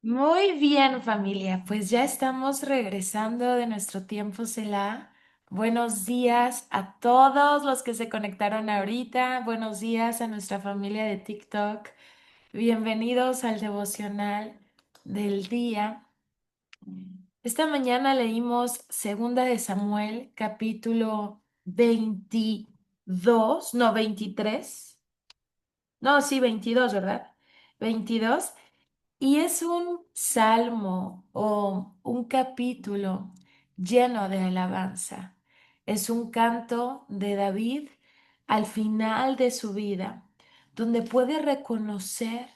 Muy bien, familia. Pues ya estamos regresando de nuestro tiempo Selah. Buenos días a todos los que se conectaron ahorita. Buenos días a nuestra familia de TikTok. Bienvenidos al devocional del día. Esta mañana leímos Segunda de Samuel, capítulo 22, no 23. No, sí, 22, ¿verdad? 22. Y es un salmo o un capítulo lleno de alabanza. Es un canto de David al final de su vida, donde puede reconocer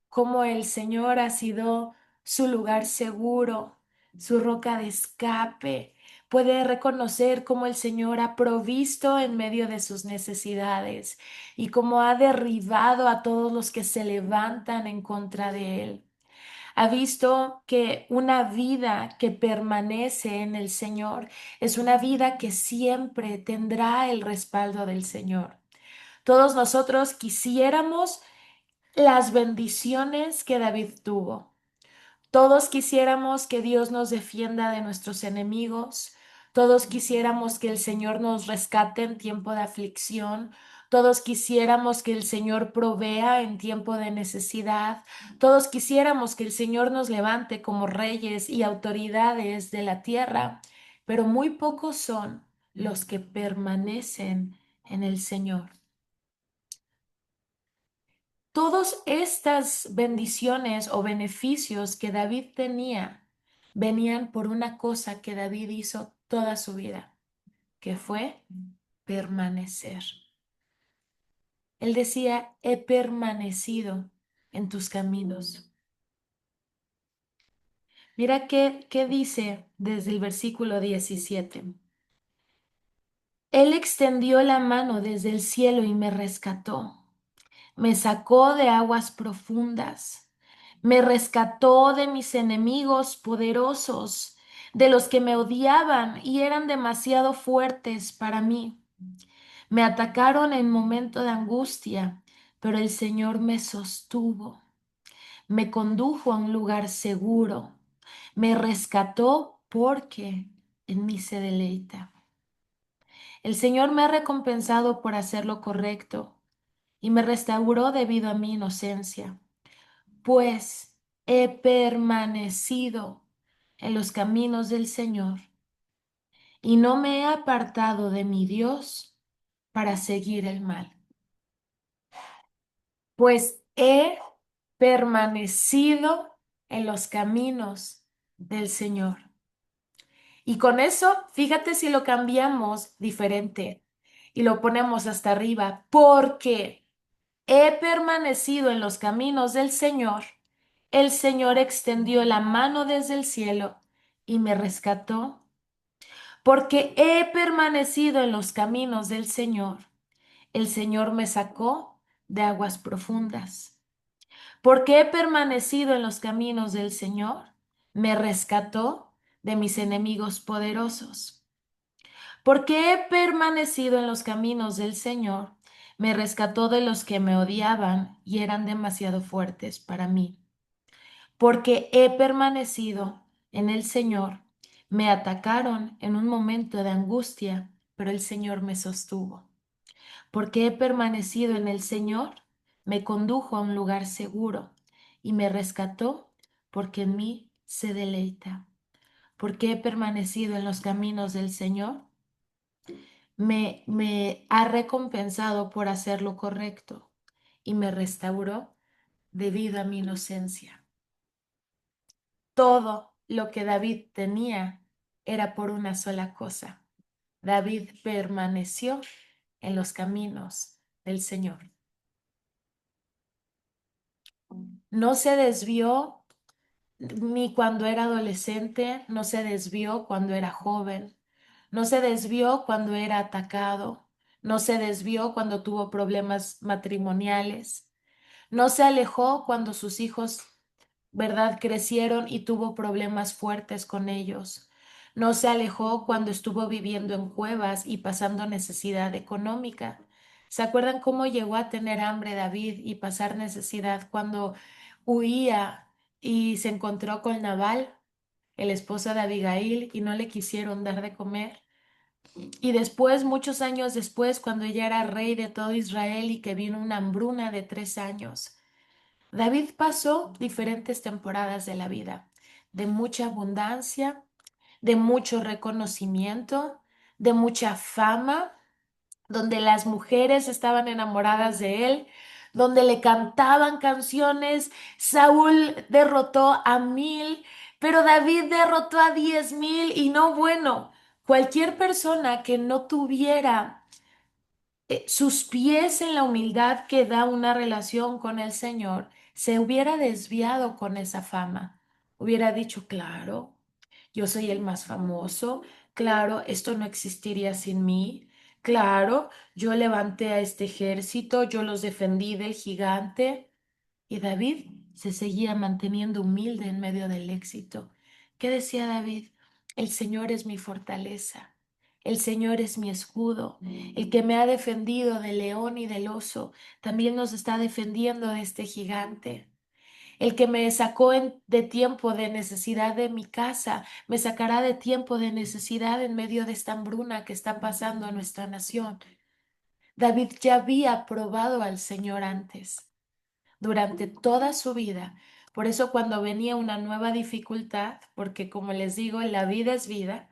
cómo el Señor ha sido su lugar seguro, su roca de escape. Puede reconocer cómo el Señor ha provisto en medio de sus necesidades y cómo ha derribado a todos los que se levantan en contra de él. Ha visto que una vida que permanece en el Señor es una vida que siempre tendrá el respaldo del Señor. Todos nosotros quisiéramos las bendiciones que David tuvo. Todos quisiéramos que Dios nos defienda de nuestros enemigos. Todos quisiéramos que el Señor nos rescate en tiempo de aflicción. Todos quisiéramos que el Señor provea en tiempo de necesidad. Todos quisiéramos que el Señor nos levante como reyes y autoridades de la tierra. Pero muy pocos son los que permanecen en el Señor. Todas estas bendiciones o beneficios que David tenía venían por una cosa que David hizo toda su vida, que fue permanecer. Él decía, he permanecido en tus caminos. Mira qué dice desde el versículo 17. Él extendió la mano desde el cielo y me rescató. Me sacó de aguas profundas, me rescató de mis enemigos poderosos, de los que me odiaban y eran demasiado fuertes para mí. Me atacaron en momento de angustia, pero el Señor me sostuvo, me condujo a un lugar seguro, me rescató porque en mí se deleita. El Señor me ha recompensado por hacer lo correcto y me restauró debido a mi inocencia, pues he permanecido en los caminos del Señor y no me he apartado de mi Dios para seguir el mal, pues he permanecido en los caminos del Señor. Y con eso, fíjate si lo cambiamos diferente y lo ponemos hasta arriba, porque he permanecido en los caminos del Señor. El Señor extendió la mano desde el cielo y me rescató, porque he permanecido en los caminos del Señor. El Señor me sacó de aguas profundas. Porque he permanecido en los caminos del Señor, me rescató de mis enemigos poderosos. Porque he permanecido en los caminos del Señor, me rescató de los que me odiaban y eran demasiado fuertes para mí. Porque he permanecido en el Señor, me atacaron en un momento de angustia, pero el Señor me sostuvo. Porque he permanecido en el Señor, me condujo a un lugar seguro y me rescató porque en mí se deleita. Porque he permanecido en los caminos del Señor, me ha recompensado por hacer lo correcto y me restauró debido a mi inocencia. Todo lo que David tenía era por una sola cosa. David permaneció en los caminos del Señor. No se desvió ni cuando era adolescente, no se desvió cuando era joven, no se desvió cuando era atacado, no se desvió cuando tuvo problemas matrimoniales, no se alejó cuando sus hijos, ¿verdad?, crecieron y tuvo problemas fuertes con ellos. No se alejó cuando estuvo viviendo en cuevas y pasando necesidad económica. ¿Se acuerdan cómo llegó a tener hambre David y pasar necesidad cuando huía y se encontró con Nabal, el esposo de Abigail, y no le quisieron dar de comer. Y después, muchos años después, cuando ella era rey de todo Israel y que vino una hambruna de 3 años, David pasó diferentes temporadas de la vida, de mucha abundancia, de mucho reconocimiento, de mucha fama, donde las mujeres estaban enamoradas de él, donde le cantaban canciones. Saúl derrotó a 1000, pero David derrotó a 10,000 y no, bueno, cualquier persona que no tuviera sus pies en la humildad que da una relación con el Señor, se hubiera desviado con esa fama. Hubiera dicho, claro, yo soy el más famoso, claro, esto no existiría sin mí, claro, yo levanté a este ejército, yo los defendí del gigante. Y David se seguía manteniendo humilde en medio del éxito. ¿Qué decía David? El Señor es mi fortaleza. El Señor es mi escudo, el que me ha defendido del león y del oso, también nos está defendiendo de este gigante. El que me sacó de tiempo de necesidad de mi casa, me sacará de tiempo de necesidad en medio de esta hambruna que está pasando a nuestra nación. David ya había probado al Señor antes durante toda su vida. Por eso cuando venía una nueva dificultad, porque como les digo, la vida es vida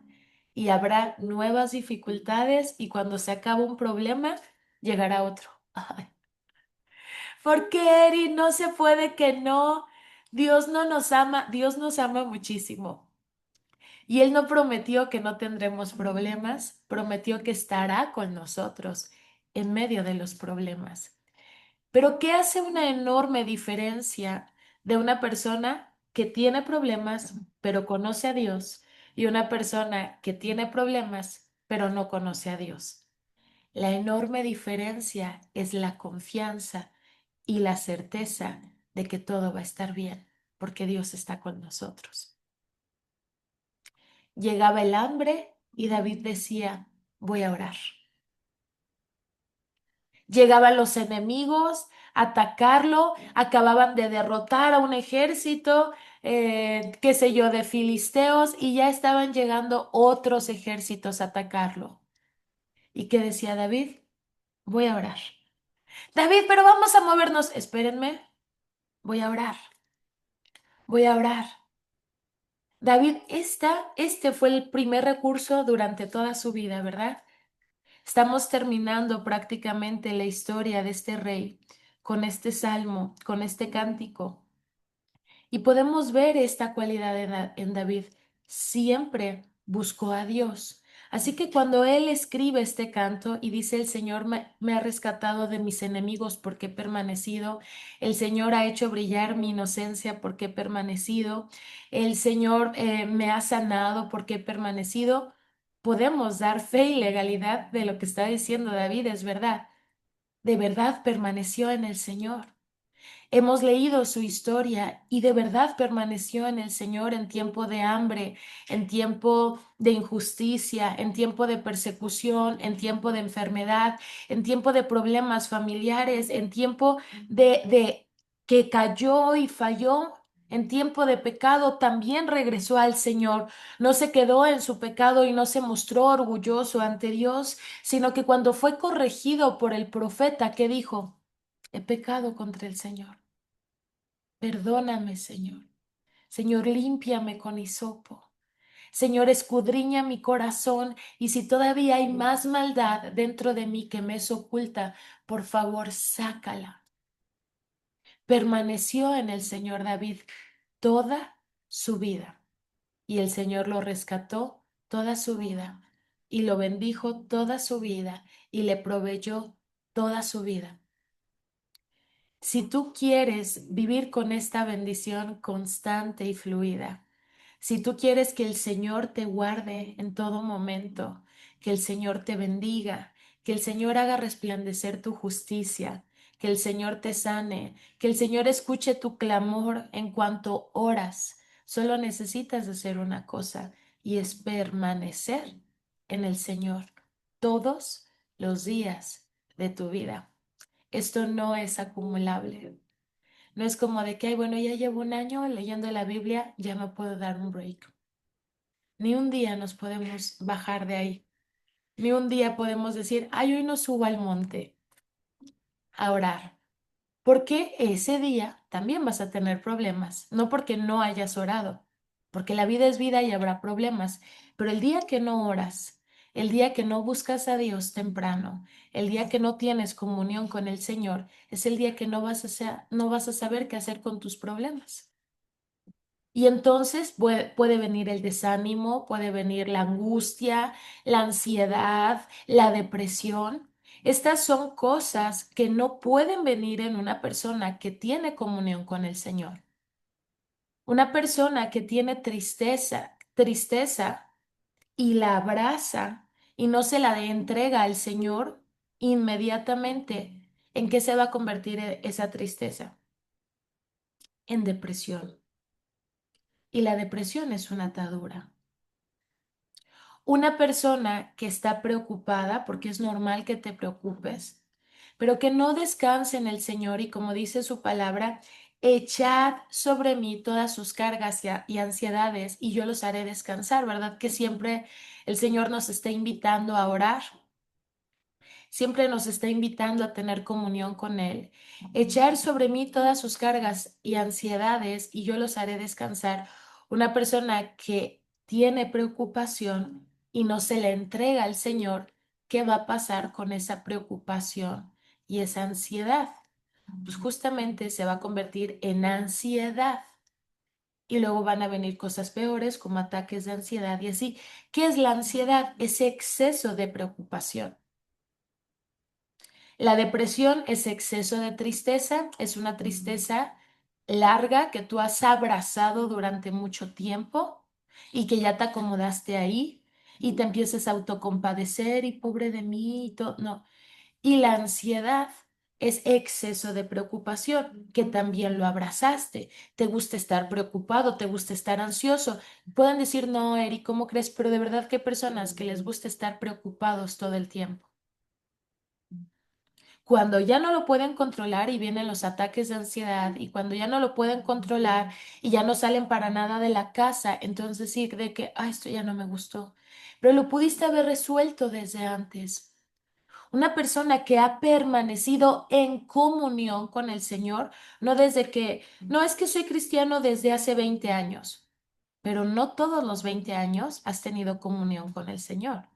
y habrá nuevas dificultades y cuando se acaba un problema, llegará otro. Ay, ¿por qué, Eri? No se puede que no. Dios no nos ama, Dios nos ama muchísimo. Y Él no prometió que no tendremos problemas, prometió que estará con nosotros en medio de los problemas. Pero ¿qué hace una enorme diferencia de una persona que tiene problemas, pero conoce a Dios, y una persona que tiene problemas, pero no conoce a Dios? La enorme diferencia es la confianza y la certeza de que todo va a estar bien, porque Dios está con nosotros. Llegaba el hambre y David decía, voy a orar. Llegaban los enemigos a atacarlo, acababan de derrotar a un ejército, qué sé yo, de filisteos y ya estaban llegando otros ejércitos a atacarlo. ¿Y qué decía David? Voy a orar. David, pero vamos a movernos. Espérenme, voy a orar, voy a orar. David, este fue el primer recurso durante toda su vida, ¿verdad? Estamos terminando prácticamente la historia de este rey con este salmo, con este cántico. Y podemos ver esta cualidad en David. Siempre buscó a Dios. Así que cuando él escribe este canto y dice, el Señor me ha rescatado de mis enemigos porque he permanecido, el Señor ha hecho brillar mi inocencia porque he permanecido, el Señor me ha sanado porque he permanecido, podemos dar fe y legalidad de lo que está diciendo David, es verdad. De verdad permaneció en el Señor. Hemos leído su historia y de verdad permaneció en el Señor en tiempo de hambre, en tiempo de injusticia, en tiempo de persecución, en tiempo de enfermedad, en tiempo de problemas familiares, en tiempo de que cayó y falló. En tiempo de pecado también regresó al Señor. No se quedó en su pecado y no se mostró orgulloso ante Dios, sino que cuando fue corregido por el profeta que dijo, he pecado contra el Señor. Perdóname, Señor. Señor, límpiame con hisopo. Señor, escudriña mi corazón y si todavía hay más maldad dentro de mí que me es oculta, por favor, sácala. Permaneció en el Señor David toda su vida y el Señor lo rescató toda su vida y lo bendijo toda su vida y le proveyó toda su vida. Si tú quieres vivir con esta bendición constante y fluida, si tú quieres que el Señor te guarde en todo momento, que el Señor te bendiga, que el Señor haga resplandecer tu justicia, que el Señor te sane, que el Señor escuche tu clamor en cuanto oras, solo necesitas hacer una cosa y es permanecer en el Señor todos los días de tu vida. Esto no es acumulable. No es como de que, ay, bueno, ya llevo un año leyendo la Biblia, ya me puedo dar un break. Ni un día nos podemos bajar de ahí. Ni un día podemos decir, ay, hoy no subo al monte a orar. Porque ese día también vas a tener problemas, no porque no hayas orado, porque la vida es vida y habrá problemas, pero el día que no oras, el día que no buscas a Dios temprano, el día que no tienes comunión con el Señor, es el día que no vas a saber qué hacer con tus problemas. Y entonces puede venir el desánimo, puede venir la angustia, la ansiedad, la depresión. Estas son cosas que no pueden venir en una persona que tiene comunión con el Señor. Una persona que tiene tristeza y la abraza y no se la entrega al Señor inmediatamente, ¿en qué se va a convertir esa tristeza? En depresión. Y la depresión es una atadura. Una persona que está preocupada, porque es normal que te preocupes, pero que no descanse en el Señor y como dice su palabra, echad sobre mí todas sus cargas y ansiedades y yo los haré descansar, ¿verdad? Que siempre el Señor nos está invitando a orar. Siempre nos está invitando a tener comunión con Él. Echar sobre mí todas sus cargas y ansiedades y yo los haré descansar. Una persona que tiene preocupación y no se le entrega al Señor, ¿qué va a pasar con esa preocupación y esa ansiedad? Pues justamente se va a convertir en ansiedad. Y luego van a venir cosas peores como ataques de ansiedad y así. ¿Qué es la ansiedad? Ese exceso de preocupación. La depresión es exceso de tristeza, es una tristeza larga que tú has abrazado durante mucho tiempo y que ya te acomodaste ahí y te empiezas a autocompadecer y pobre de mí y todo, no. Y la ansiedad es exceso de preocupación, que también lo abrazaste. Te gusta estar preocupado, te gusta estar ansioso. Pueden decir, no, Eri, ¿cómo crees? Pero de verdad que hay personas que les gusta estar preocupados todo el tiempo. Cuando ya no lo pueden controlar y vienen los ataques de ansiedad y cuando ya no lo pueden controlar y ya no salen para nada de la casa, entonces sí de que, ah, esto ya no me gustó. Pero lo pudiste haber resuelto desde antes. Una persona que ha permanecido en comunión con el Señor, no desde que, no es que soy cristiano desde hace 20 años, pero no todos los 20 años has tenido comunión con el Señor.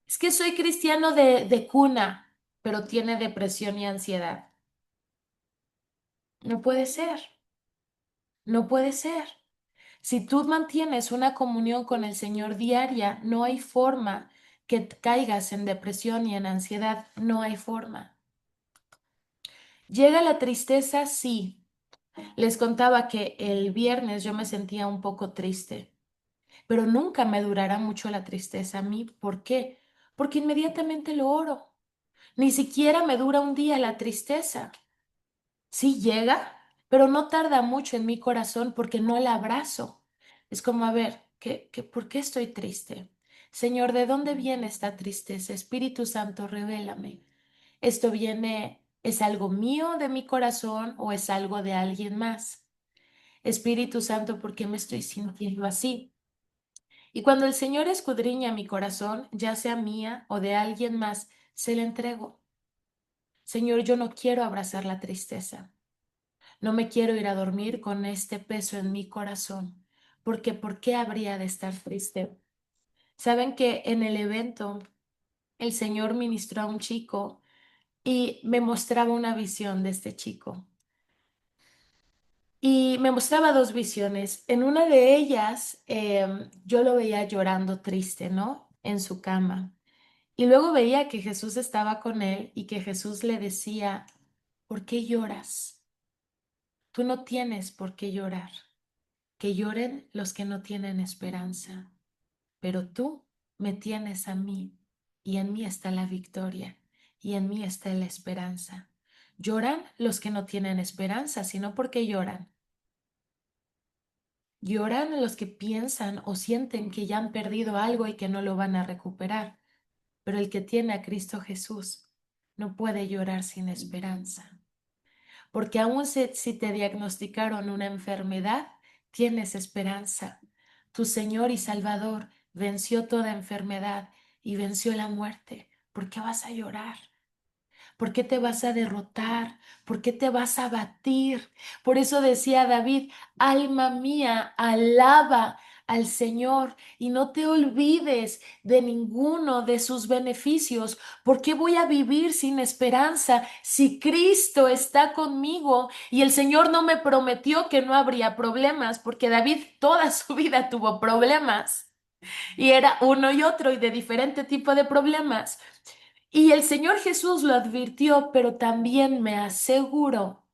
Es que soy cristiano de cuna, pero tiene depresión y ansiedad. No puede ser, no puede ser. Si tú mantienes una comunión con el Señor diaria, no hay forma que caigas en depresión y en ansiedad, no hay forma. Llega la tristeza, sí. Les contaba que el viernes yo me sentía un poco triste, pero nunca me durará mucho la tristeza a mí. ¿Por qué? Porque inmediatamente lo oro. Ni siquiera me dura un día la tristeza. Sí llega, pero no tarda mucho en mi corazón porque no la abrazo. Es como, a ver, ¿por qué estoy triste? Señor, ¿de dónde viene esta tristeza? Espíritu Santo, revélame. ¿Esto viene, es algo mío de mi corazón o es algo de alguien más? Espíritu Santo, ¿por qué me estoy sintiendo así? Y cuando el Señor escudriña mi corazón, ya sea mía o de alguien más, se le entrego. Señor, yo no quiero abrazar la tristeza. No me quiero ir a dormir con este peso en mi corazón, porque ¿por qué habría de estar triste? Saben que en el evento el Señor ministró a un chico y me mostraba una visión de este chico. Y me mostraba dos visiones. En una de ellas yo lo veía llorando triste, ¿no? En su cama. Y luego veía que Jesús estaba con él y que Jesús le decía, ¿por qué lloras? Tú no tienes por qué llorar. Que lloren los que no tienen esperanza, pero tú me tienes a mí y en mí está la victoria y en mí está la esperanza. Lloran los que no tienen esperanza, sino porque lloran. Lloran los que piensan o sienten que ya han perdido algo y que no lo van a recuperar, pero el que tiene a Cristo Jesús no puede llorar sin esperanza. porque aún si te diagnosticaron una enfermedad, tienes esperanza. Tu Señor y Salvador venció toda enfermedad y venció la muerte. ¿Por qué vas a llorar? ¿Por qué te vas a derrotar? ¿Por qué te vas a abatir? Por eso decía David, alma mía, alaba al Señor y no te olvides de ninguno de sus beneficios. ¿Por qué voy a vivir sin esperanza si Cristo está conmigo? Y el Señor no me prometió que no habría problemas, porque David toda su vida tuvo problemas y era uno y otro y de diferente tipo de problemas. Y el Señor Jesús lo advirtió, pero también me aseguró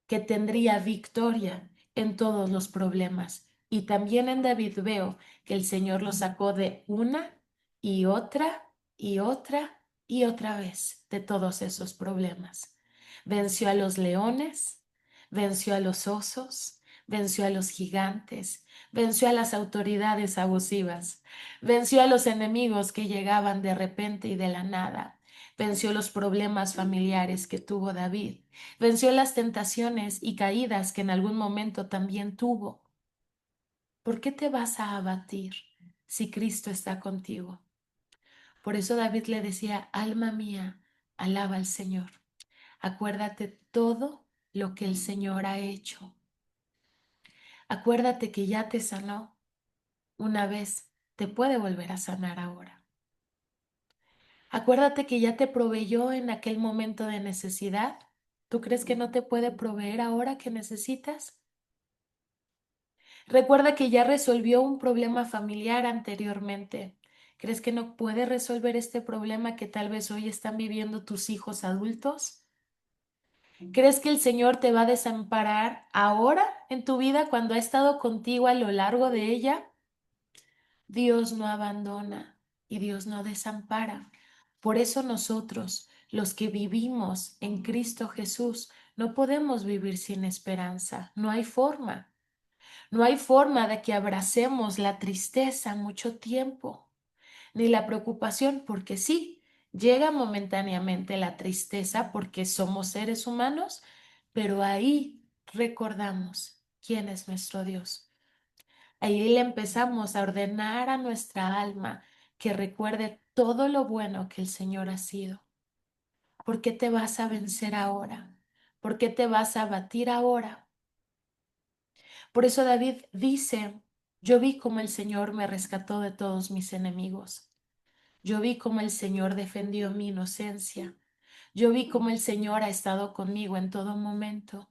que tendría victoria en todos los problemas. Y también en David veo que el Señor lo sacó de una y otra y otra y otra vez de todos esos problemas. Venció a los leones, venció a los osos, venció a los gigantes, venció a las autoridades abusivas, venció a los enemigos que llegaban de repente y de la nada, venció los problemas familiares que tuvo David, venció las tentaciones y caídas que en algún momento también tuvo. ¿Por qué te vas a abatir si Cristo está contigo? Por eso David le decía, alma mía, alaba al Señor. Acuérdate todo lo que el Señor ha hecho. Acuérdate que ya te sanó una vez, te puede volver a sanar ahora. Acuérdate que ya te proveyó en aquel momento de necesidad. ¿Tú crees que no te puede proveer ahora que necesitas? Recuerda que ya resolvió un problema familiar anteriormente. ¿Crees que no puede resolver este problema que tal vez hoy están viviendo tus hijos adultos? ¿Crees que el Señor te va a desamparar ahora en tu vida cuando ha estado contigo a lo largo de ella? Dios no abandona y Dios no desampara. Por eso nosotros, los que vivimos en Cristo Jesús, no podemos vivir sin esperanza. No hay forma. No hay forma de que abracemos la tristeza mucho tiempo, ni la preocupación, porque sí, llega momentáneamente la tristeza porque somos seres humanos, pero ahí recordamos quién es nuestro Dios. Ahí le empezamos a ordenar a nuestra alma que recuerde todo lo bueno que el Señor ha sido. ¿Por qué te vas a vencer ahora? ¿Por qué te vas a batir ahora? Por eso David dice, yo vi cómo el Señor me rescató de todos mis enemigos. Yo vi cómo el Señor defendió mi inocencia. Yo vi cómo el Señor ha estado conmigo en todo momento.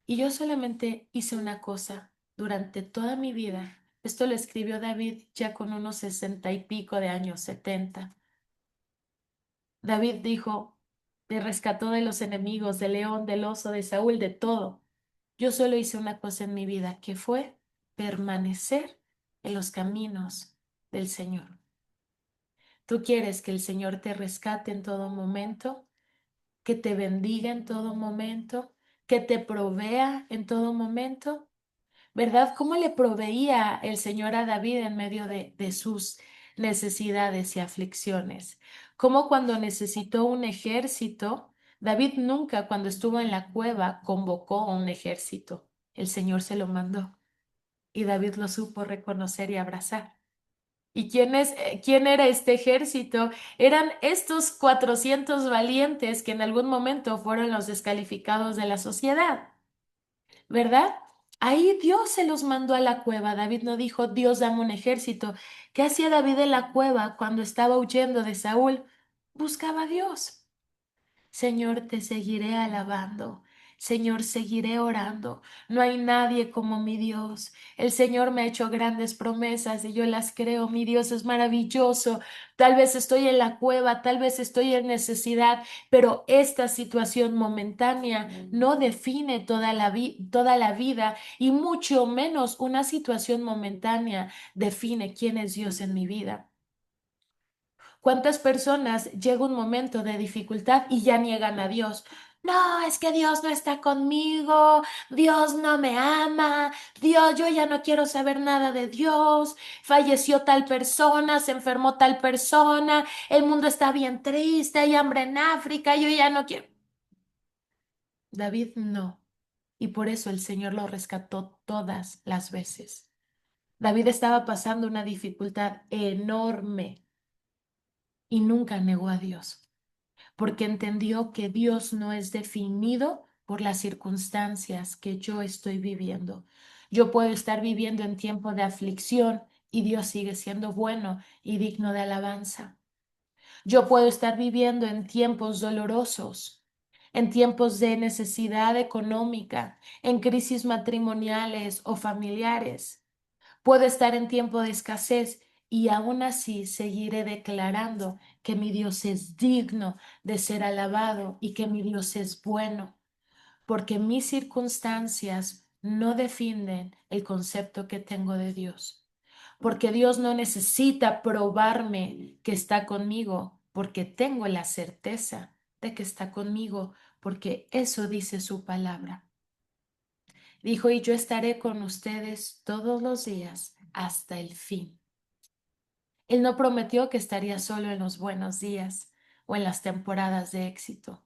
Y yo solamente hice una cosa durante toda mi vida. Esto lo escribió David ya con unos 60 y pico de años, 70. David dijo, me rescató de los enemigos, del león, del oso, de Saúl, de todo. Yo solo hice una cosa en mi vida, que fue permanecer en los caminos del Señor. ¿Tú quieres que el Señor te rescate en todo momento, que te bendiga en todo momento, que te provea en todo momento? ¿Verdad? ¿Cómo le proveía el Señor a David en medio de sus necesidades y aflicciones? Cómo cuando necesitó un ejército, David nunca cuando estuvo en la cueva convocó a un ejército. El Señor se lo mandó y David lo supo reconocer y abrazar. ¿Y quién era este ejército? Eran estos 400 valientes que en algún momento fueron los descalificados de la sociedad. ¿Verdad? Ahí Dios se los mandó a la cueva. David no dijo, Dios dame un ejército. ¿Qué hacía David en la cueva cuando estaba huyendo de Saúl? Buscaba a Dios. Señor, te seguiré alabando. Señor, seguiré orando. No hay nadie como mi Dios. El Señor me ha hecho grandes promesas y yo las creo. Mi Dios es maravilloso. Tal vez estoy en la cueva, tal vez estoy en necesidad, pero esta situación momentánea no define toda la vida y mucho menos una situación momentánea define quién es Dios en mi vida. ¿Cuántas personas llega un momento de dificultad y ya niegan a Dios? No, es que Dios no está conmigo, Dios no me ama, Dios, yo ya no quiero saber nada de Dios, falleció tal persona, se enfermó tal persona, el mundo está bien triste, hay hambre en África, yo ya no quiero. David no. Y por eso el Señor lo rescató todas las veces. David estaba pasando una dificultad enorme y nunca negó a Dios, porque entendió que Dios no es definido por las circunstancias que yo estoy viviendo. Yo puedo estar viviendo en tiempo de aflicción y Dios sigue siendo bueno y digno de alabanza. Yo puedo estar viviendo en tiempos dolorosos, en tiempos de necesidad económica, en crisis matrimoniales o familiares. Puedo estar en tiempo de escasez y aún así seguiré declarando que mi Dios es digno de ser alabado y que mi Dios es bueno, porque mis circunstancias no definen el concepto que tengo de Dios, porque Dios no necesita probarme que está conmigo, porque tengo la certeza de que está conmigo, porque eso dice su palabra. Dijo, y yo estaré con ustedes todos los días hasta el fin. Él no prometió que estaría solo en los buenos días o en las temporadas de éxito.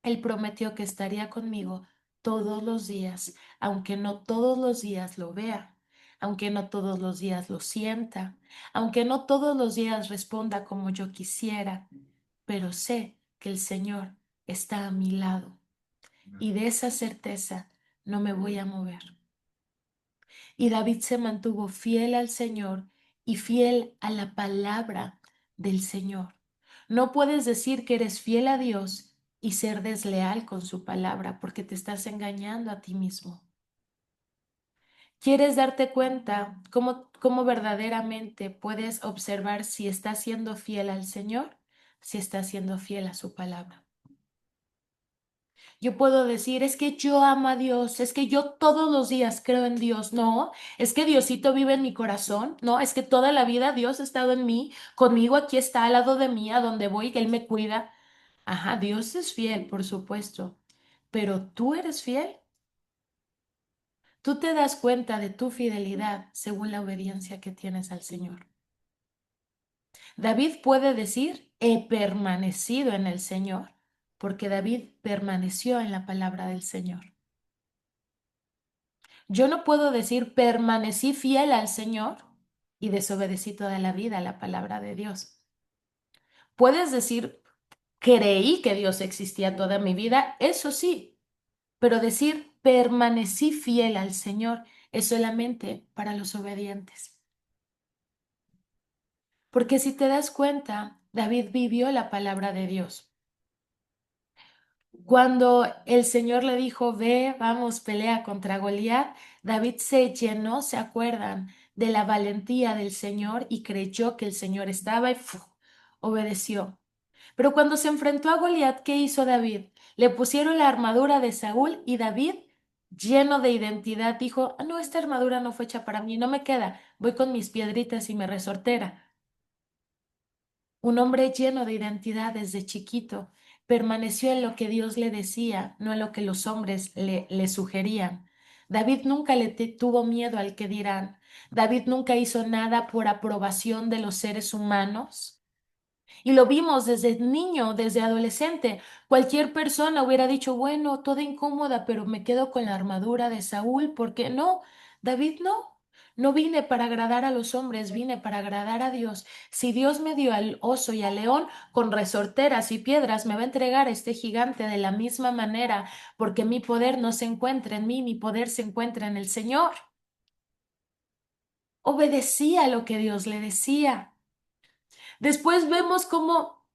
Él prometió que estaría conmigo todos los días, aunque no todos los días lo vea, aunque no todos los días lo sienta, aunque no todos los días responda como yo quisiera, pero sé que el Señor está a mi lado y de esa certeza no me voy a mover. Y David se mantuvo fiel al Señor y fiel a la palabra del Señor. No puedes decir que eres fiel a Dios y ser desleal con su palabra, porque te estás engañando a ti mismo. ¿Quieres darte cuenta cómo verdaderamente puedes observar si estás siendo fiel al Señor, si estás siendo fiel a su palabra? Yo puedo decir, es que yo amo a Dios, es que yo todos los días creo en Dios. No, es que Diosito vive en mi corazón. No, es que toda la vida Dios ha estado en mí, conmigo aquí está al lado de mí, a donde voy, que Él me cuida. Ajá, Dios es fiel, por supuesto, pero tú eres fiel. Tú te das cuenta de tu fidelidad según la obediencia que tienes al Señor. David puede decir, he permanecido en el Señor, porque David permaneció en la palabra del Señor. Yo no puedo decir permanecí fiel al Señor y desobedecí toda la vida a la palabra de Dios. Puedes decir creí que Dios existía toda mi vida, eso sí, pero decir permanecí fiel al Señor es solamente para los obedientes. Porque si te das cuenta, David vivió la palabra de Dios. Cuando el Señor le dijo, ve, vamos, pelea contra Goliat, David se llenó, ¿se acuerdan? De la valentía del Señor y creyó que el Señor estaba y obedeció. Pero cuando se enfrentó a Goliat, ¿qué hizo David? Le pusieron la armadura de Saúl y David, lleno de identidad, dijo, "Ah, no, esta armadura no fue hecha para mí, no me queda, voy con mis piedritas y mi resortera". Un hombre lleno de identidad desde chiquito, permaneció en lo que Dios le decía, no en lo que los hombres le sugerían. David nunca tuvo miedo al que dirán. David nunca hizo nada por aprobación de los seres humanos. Y lo vimos desde niño, desde adolescente. Cualquier persona hubiera dicho, bueno, toda incómoda, pero me quedo con la armadura de Saúl, porque no, David no. No vine para agradar a los hombres, vine para agradar a Dios. Si Dios me dio al oso y al león con resorteras y piedras, me va a entregar a este gigante de la misma manera, porque mi poder no se encuentra en mí, mi poder se encuentra en el Señor. Obedecía lo que Dios le decía. Después vemos cómo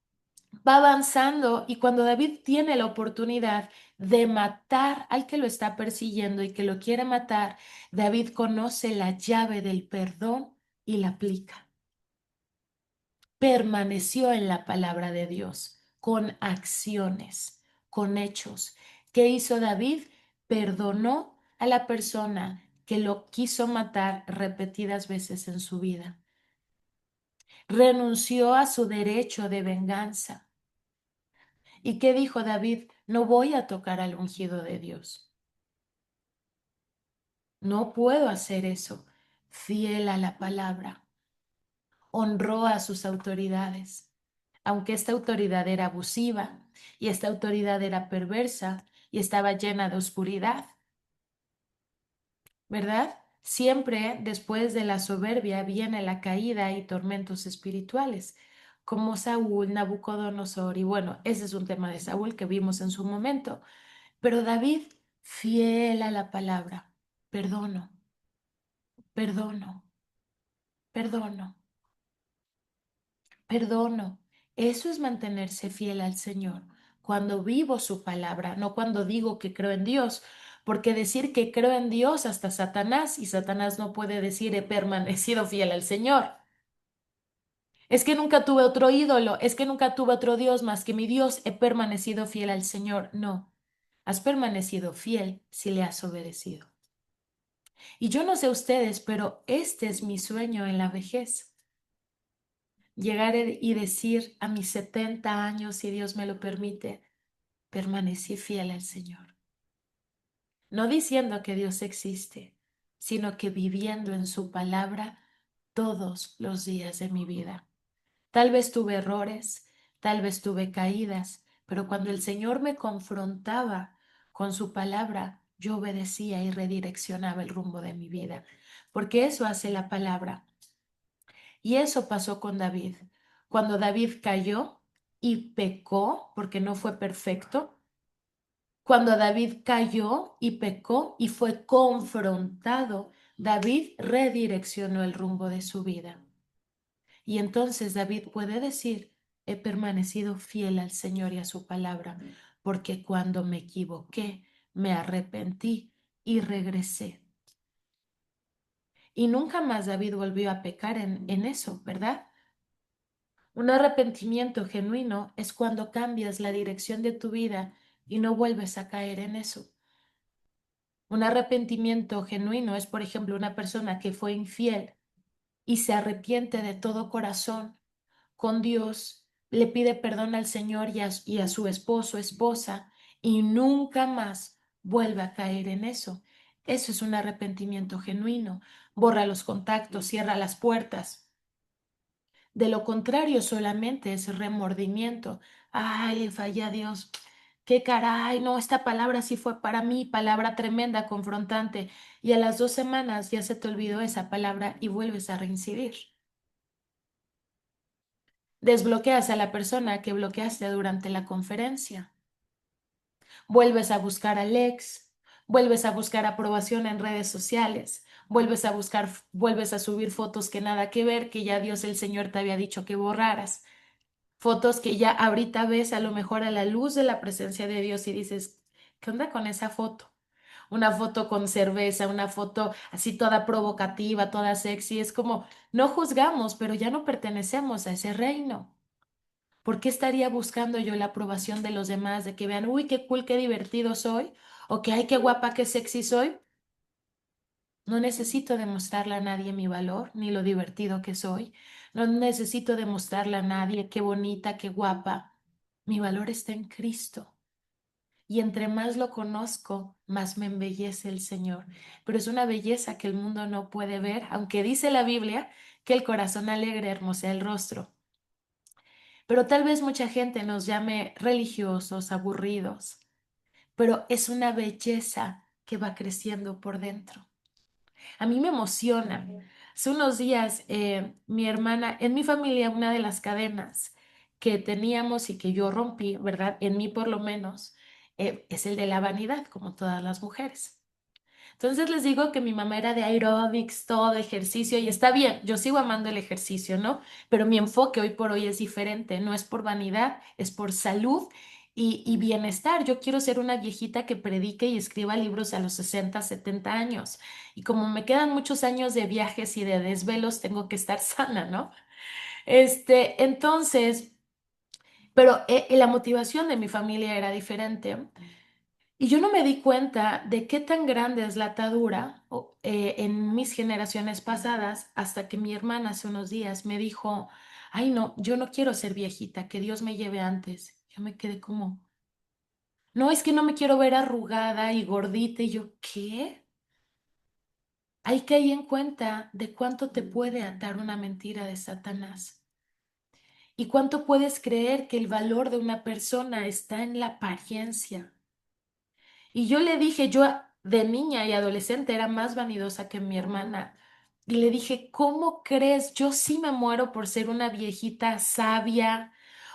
va avanzando y cuando David tiene la oportunidad de matar al que lo está persiguiendo y que lo quiere matar, David conoce la llave del perdón y la aplica. Permaneció en la palabra de Dios con acciones, con hechos. ¿Qué hizo David? Perdonó a la persona que lo quiso matar repetidas veces en su vida. Renunció a su derecho de venganza. ¿Y qué dijo David? No voy a tocar al ungido de Dios. No puedo hacer eso. Fiel a la palabra. Honró a sus autoridades. Aunque esta autoridad era abusiva y esta autoridad era perversa, y estaba llena de oscuridad, ¿verdad? Siempre después de la soberbia viene la caída y tormentos espirituales, como Saúl, Nabucodonosor, y bueno, ese es un tema de Saúl que vimos en su momento. Pero David, fiel a la palabra, perdono, perdono, perdono, perdono. Eso es mantenerse fiel al Señor. Cuando vivo su palabra, no cuando digo que creo en Dios, porque decir que creo en Dios hasta Satanás, y Satanás no puede decir he permanecido fiel al Señor. Es que nunca tuve otro ídolo, es que nunca tuve otro Dios más que mi Dios, he permanecido fiel al Señor. No, has permanecido fiel si le has obedecido. Y yo no sé ustedes, pero este es mi sueño en la vejez. Llegar y decir a mis 70 años, si Dios me lo permite, permanecí fiel al Señor. No diciendo que Dios existe, sino que viviendo en su palabra todos los días de mi vida. Tal vez tuve errores, tal vez tuve caídas, pero cuando el Señor me confrontaba con su palabra, yo obedecía y redireccionaba el rumbo de mi vida, porque eso hace la palabra. Y eso pasó con David. Cuando David cayó y pecó, porque no fue perfecto, cuando David cayó y pecó y fue confrontado, David redireccionó el rumbo de su vida. Y entonces David puede decir, he permanecido fiel al Señor y a su palabra, porque cuando me equivoqué, me arrepentí y regresé. Y nunca más David volvió a pecar en eso, ¿verdad? Un arrepentimiento genuino es cuando cambias la dirección de tu vida y no vuelves a caer en eso. Un arrepentimiento genuino es, por ejemplo, una persona que fue infiel y se arrepiente de todo corazón con Dios, le pide perdón al Señor y a su esposo, esposa, y nunca más vuelve a caer en eso. Eso es un arrepentimiento genuino. Borra los contactos, cierra las puertas. De lo contrario, solamente es remordimiento. Ay, le fallé a Dios. Qué caray, no, esta palabra sí fue para mí, palabra tremenda, confrontante. Y a las 2 semanas ya se te olvidó esa palabra y vuelves a reincidir. Desbloqueas a la persona que bloqueaste durante la conferencia. Vuelves a buscar al ex, vuelves a buscar aprobación en redes sociales, vuelves a subir fotos que nada que ver, que ya Dios el Señor te había dicho que borraras. Fotos que ya ahorita ves a lo mejor a la luz de la presencia de Dios y dices, ¿qué onda con esa foto? Una foto con cerveza, una foto así toda provocativa, toda sexy. Es como, no juzgamos, pero ya no pertenecemos a ese reino. ¿Por qué estaría buscando yo la aprobación de los demás, de que vean, uy, qué cool, qué divertido soy, o que, ay, qué guapa, qué sexy soy? No necesito demostrarle a nadie mi valor, ni lo divertido que soy. No necesito demostrarle a nadie qué bonita, qué guapa. Mi valor está en Cristo. Y entre más lo conozco, más me embellece el Señor. Pero es una belleza que el mundo no puede ver, aunque dice la Biblia que el corazón alegre hermosea el rostro. Pero tal vez mucha gente nos llame religiosos, aburridos, pero es una belleza que va creciendo por dentro. A mí me emociona. Hace unos días, mi hermana, en mi familia, una de las cadenas que teníamos y que yo rompí, ¿verdad? En mí por lo menos, es el de la vanidad, como todas las mujeres. Entonces les digo que mi mamá era de aeróbics, todo de ejercicio, y está bien, yo sigo amando el ejercicio, ¿no? Pero mi enfoque hoy por hoy es diferente, no es por vanidad, es por salud y bienestar. Yo quiero ser una viejita que predique y escriba libros a los 60, 70 años. Y como me quedan muchos años de viajes y de desvelos, tengo que estar sana, ¿no? Entonces, pero la motivación de mi familia era diferente. Y yo no me di cuenta de qué tan grande es la atadura en mis generaciones pasadas hasta que mi hermana hace unos días me dijo, ay no, yo no quiero ser viejita, que Dios me lleve antes. Yo me quedé como, no, es que no me quiero ver arrugada y gordita. Y yo, ¿qué? Ahí caí en cuenta de cuánto te puede atar una mentira de Satanás y cuánto puedes creer que el valor de una persona está en la apariencia. Y yo le dije, yo de niña y adolescente era más vanidosa que mi hermana. Y le dije, ¿cómo crees? Yo sí me muero por ser una viejita sabia,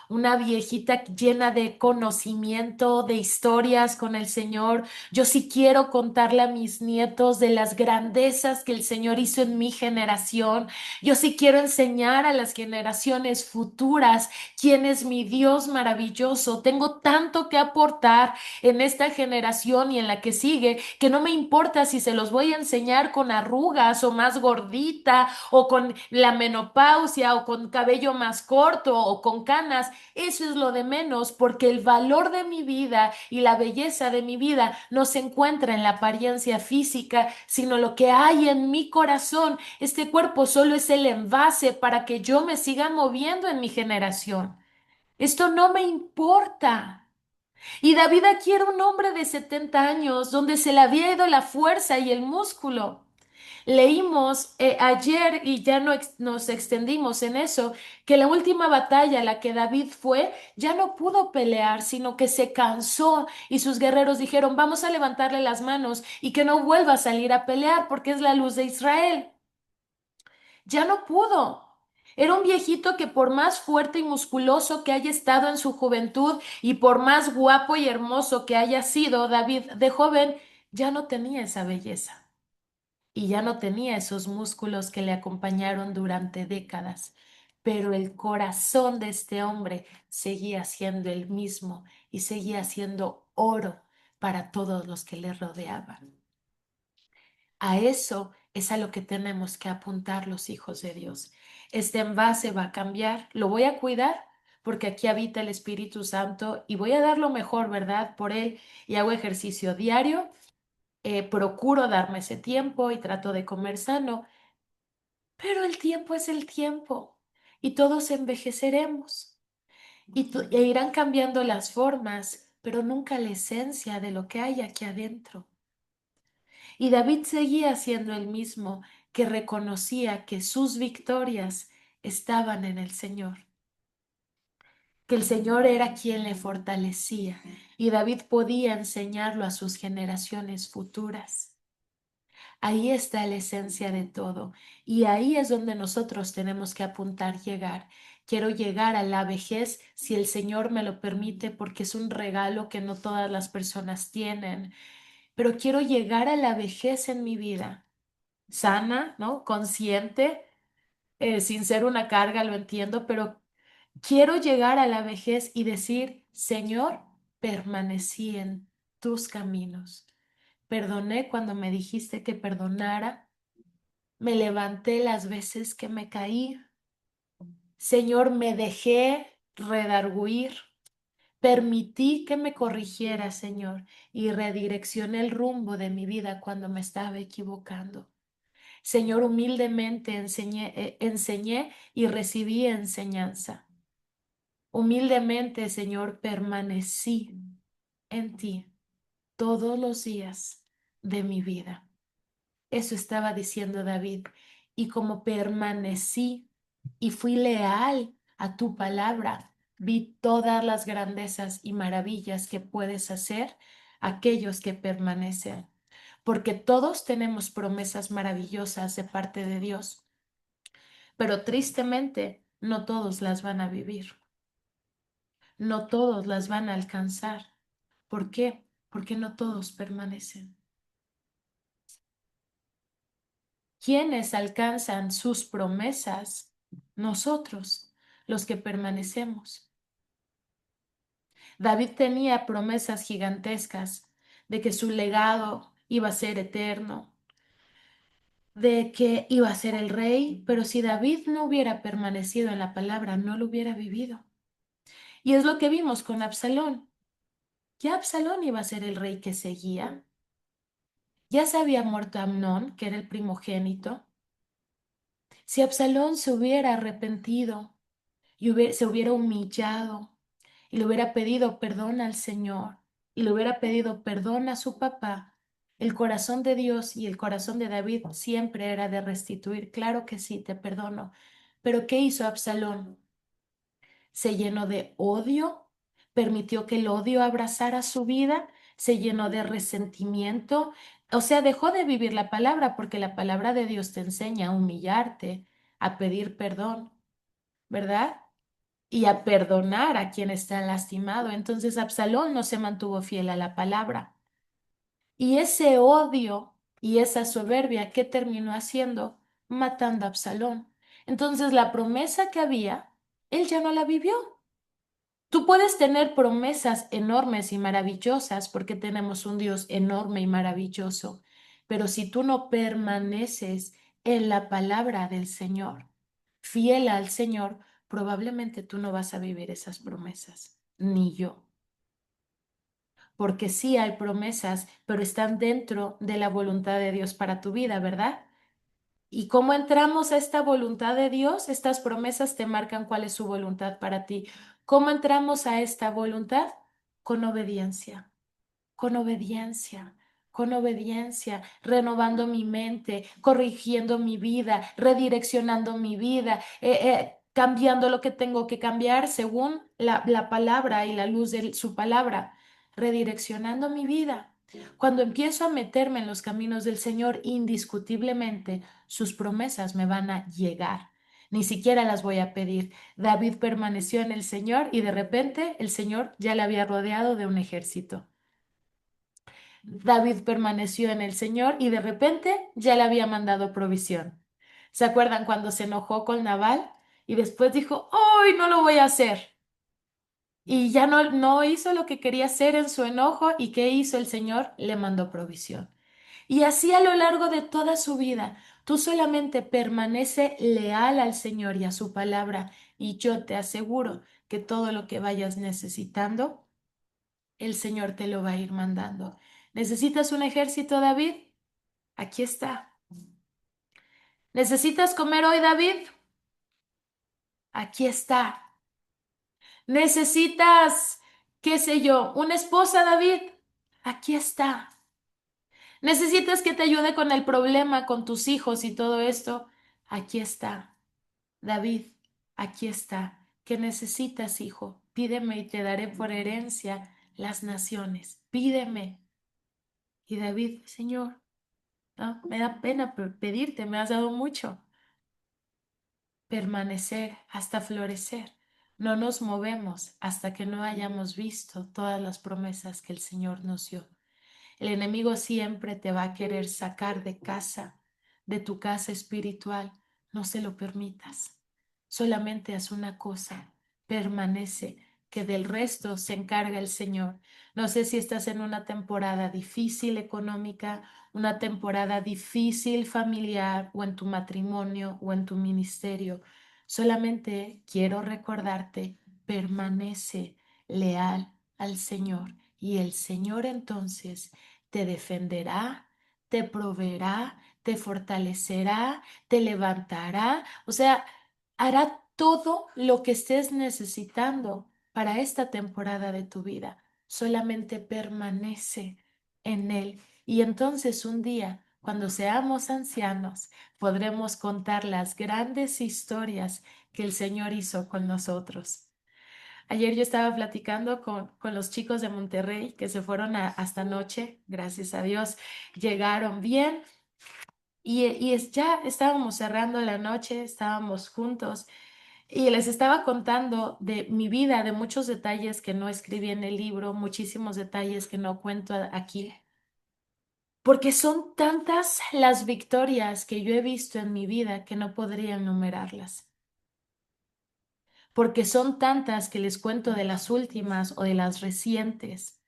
una viejita llena de conocimiento, de historias con el Señor. Yo sí quiero contarle a mis nietos de las grandezas que el Señor hizo en mi generación. Yo sí quiero enseñar a las generaciones futuras quién es mi Dios maravilloso. Tengo tanto que aportar en esta generación y en la que sigue, que no me importa si se los voy a enseñar con arrugas o más gordita o con la menopausia o con cabello más corto o con canas. Eso es lo de menos, porque el valor de mi vida y la belleza de mi vida no se encuentra en la apariencia física, sino lo que hay en mi corazón. Este cuerpo solo es el envase para que yo me siga moviendo en mi generación. Esto no me importa. Y David aquí era un hombre de 70 años, donde se le había ido la fuerza y el músculo. Leímos ayer y ya no nos extendimos en eso, que la última batalla a la que David fue ya no pudo pelear, sino que se cansó y sus guerreros dijeron, vamos a levantarle las manos y que no vuelva a salir a pelear porque es la luz de Israel. Ya no pudo. Era un viejito que por más fuerte y musculoso que haya estado en su juventud y por más guapo y hermoso que haya sido David de joven, ya no tenía esa belleza y ya no tenía esos músculos que le acompañaron durante décadas. Pero el corazón de este hombre seguía siendo el mismo y seguía siendo oro para todos los que le rodeaban. A eso es a lo que tenemos que apuntar los hijos de Dios. Este envase va a cambiar, lo voy a cuidar porque aquí habita el Espíritu Santo y voy a dar lo mejor, ¿verdad? Por él y hago ejercicio diario, procuro darme ese tiempo y trato de comer sano, pero el tiempo es el tiempo y todos envejeceremos e irán cambiando las formas, pero nunca la esencia de lo que hay aquí adentro. Y David seguía siendo el mismo que reconocía que sus victorias estaban en el Señor, que el Señor era quien le fortalecía y David podía enseñarlo a sus generaciones futuras. Ahí está la esencia de todo y ahí es donde nosotros tenemos que apuntar llegar. Quiero llegar a la vejez si el Señor me lo permite porque es un regalo que no todas las personas tienen, pero quiero llegar a la vejez en mi vida sana, ¿no? Consciente, sin ser una carga, lo entiendo, pero quiero llegar a la vejez y decir, Señor, permanecí en tus caminos. Perdoné cuando me dijiste que perdonara. Me levanté las veces que me caí. Señor, me dejé redarguir. Permití que me corrigiera, Señor, y redireccioné el rumbo de mi vida cuando me estaba equivocando. Señor, humildemente enseñé y recibí enseñanza. Humildemente, Señor, permanecí en ti todos los días de mi vida. Eso estaba diciendo David. Y como permanecí y fui leal a tu palabra, vi todas las grandezas y maravillas que puedes hacer aquellos que permanecen. Porque todos tenemos promesas maravillosas de parte de Dios, pero tristemente no todos las van a vivir, no todos las van a alcanzar. ¿Por qué? Porque no todos permanecen. ¿Quiénes alcanzan sus promesas? Nosotros, los que permanecemos. David tenía promesas gigantescas de que su legado iba a ser eterno, de que iba a ser el rey, pero si David no hubiera permanecido en la palabra, no lo hubiera vivido. Y es lo que vimos con Absalón. Ya Absalón iba a ser el rey que seguía. Ya se había muerto Amnón, que era el primogénito. Si Absalón se hubiera arrepentido y se hubiera humillado y le hubiera pedido perdón al Señor y le hubiera pedido perdón a su papá, el corazón de Dios y el corazón de David siempre era de restituir. Claro que sí, te perdono. Pero ¿qué hizo Absalón? Se llenó de odio, permitió que el odio abrazara su vida, se llenó de resentimiento. O sea, dejó de vivir la palabra porque la palabra de Dios te enseña a humillarte, a pedir perdón, ¿verdad? Y a perdonar a quien está lastimado. Entonces Absalón no se mantuvo fiel a la palabra. Y ese odio y esa soberbia, ¿qué terminó haciendo? Matando a Absalón. Entonces la promesa que había, él ya no la vivió. Tú puedes tener promesas enormes y maravillosas porque tenemos un Dios enorme y maravilloso, pero si tú no permaneces en la palabra del Señor, fiel al Señor, probablemente tú no vas a vivir esas promesas, ni yo, porque sí hay promesas, pero están dentro de la voluntad de Dios para tu vida, ¿verdad? ¿Y cómo entramos a esta voluntad de Dios? Estas promesas te marcan cuál es su voluntad para ti. ¿Cómo entramos a esta voluntad? Con obediencia, con obediencia, con obediencia, renovando mi mente, corrigiendo mi vida, redireccionando mi vida, cambiando lo que tengo que cambiar según la palabra y la luz de su palabra, redireccionando mi vida. Cuando empiezo a meterme en los caminos del Señor, indiscutiblemente sus promesas me van a llegar. Ni siquiera las voy a pedir. David permaneció en el Señor y de repente el Señor ya le había rodeado de un ejército. David permaneció en el Señor y de repente ya le había mandado provisión. ¿Se acuerdan cuando se enojó con Nabal y después dijo, hoy no lo voy a hacer? Y ya no hizo lo que quería hacer en su enojo y ¿qué hizo el Señor? Le mandó provisión. Y así a lo largo de toda su vida, tú solamente permanece leal al Señor y a su palabra y yo te aseguro que todo lo que vayas necesitando, el Señor te lo va a ir mandando. ¿Necesitas un ejército, David? Aquí está. ¿Necesitas comer hoy, David? Aquí está. ¿Necesitas, qué sé yo, una esposa, David? Aquí está. ¿Necesitas que te ayude con el problema, con tus hijos y todo esto? Aquí está. David, aquí está. ¿Qué necesitas, hijo? Pídeme y te daré por herencia las naciones. Pídeme. Y David, Señor, no, me da pena pedirte, me has dado mucho. Permanecer hasta florecer. No nos movemos hasta que no hayamos visto todas las promesas que el Señor nos dio. El enemigo siempre te va a querer sacar de casa, de tu casa espiritual. No se lo permitas. Solamente haz una cosa, permanece, que del resto se encarga el Señor. No sé si estás en una temporada difícil económica, una temporada difícil familiar o en tu matrimonio o en tu ministerio. Solamente quiero recordarte, permanece leal al Señor y el Señor entonces te defenderá, te proveerá, te fortalecerá, te levantará, o sea, hará todo lo que estés necesitando para esta temporada de tu vida. Solamente permanece en Él. Y entonces un día, cuando seamos ancianos, podremos contar las grandes historias que el Señor hizo con nosotros. Ayer yo estaba platicando con los chicos de Monterrey que se fueron hasta anoche, gracias a Dios, llegaron bien ya estábamos cerrando la noche, estábamos juntos y les estaba contando de mi vida, de muchos detalles que no escribí en el libro, muchísimos detalles que no cuento aquí, porque son tantas las victorias que yo he visto en mi vida que no podría enumerarlas. Porque son tantas que les cuento de las últimas o de las recientes.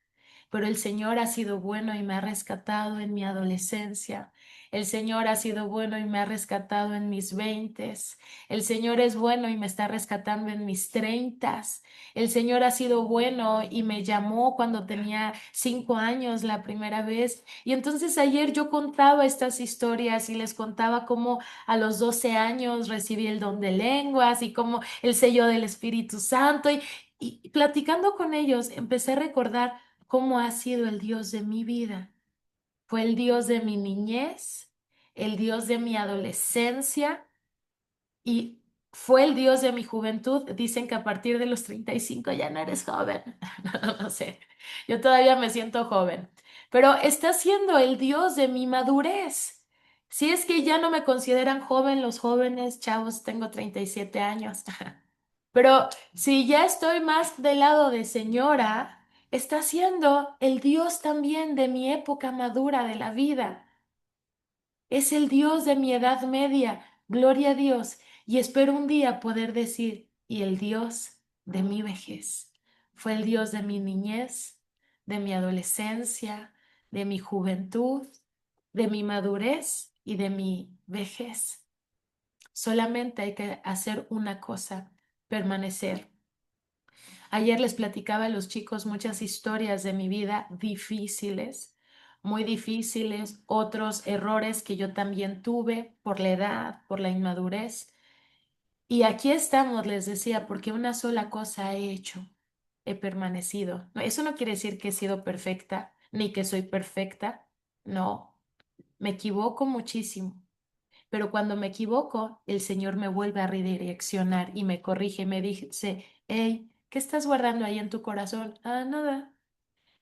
Pero el Señor ha sido bueno y me ha rescatado en mi adolescencia. El Señor ha sido bueno y me ha rescatado en mis veintes. El Señor es bueno y me está rescatando en mis treintas. El Señor ha sido bueno y me llamó cuando tenía 5 años la primera vez. Y entonces ayer yo contaba estas historias y les contaba cómo a los 12 años recibí el don de lenguas y cómo el sello del Espíritu Santo. Y platicando con ellos empecé a recordar cómo ha sido el Dios de mi vida. Fue el Dios de mi niñez, el Dios de mi adolescencia y fue el Dios de mi juventud. Dicen que a partir de los 35 ya no eres joven. No sé, yo todavía me siento joven, pero está siendo el Dios de mi madurez. Si es que ya no me consideran joven los jóvenes, chavos, tengo 37 años. Pero si ya estoy más del lado de señora, está siendo el Dios también de mi época madura de la vida. Es el Dios de mi edad media, gloria a Dios, y espero un día poder decir, y el Dios de mi vejez. Fue el Dios de mi niñez, de mi adolescencia, de mi juventud, de mi madurez y de mi vejez. Solamente hay que hacer una cosa, permanecer. Ayer les platicaba a los chicos muchas historias de mi vida difíciles, muy difíciles, otros errores que yo también tuve por la edad, por la inmadurez. Y aquí estamos, les decía, porque una sola cosa he hecho, he permanecido. Eso no quiere decir que he sido perfecta, ni que soy perfecta. No, me equivoco muchísimo. Pero cuando me equivoco, el Señor me vuelve a redireccionar y me corrige y me dice, hey, ¿qué estás guardando ahí en tu corazón? Ah, nada.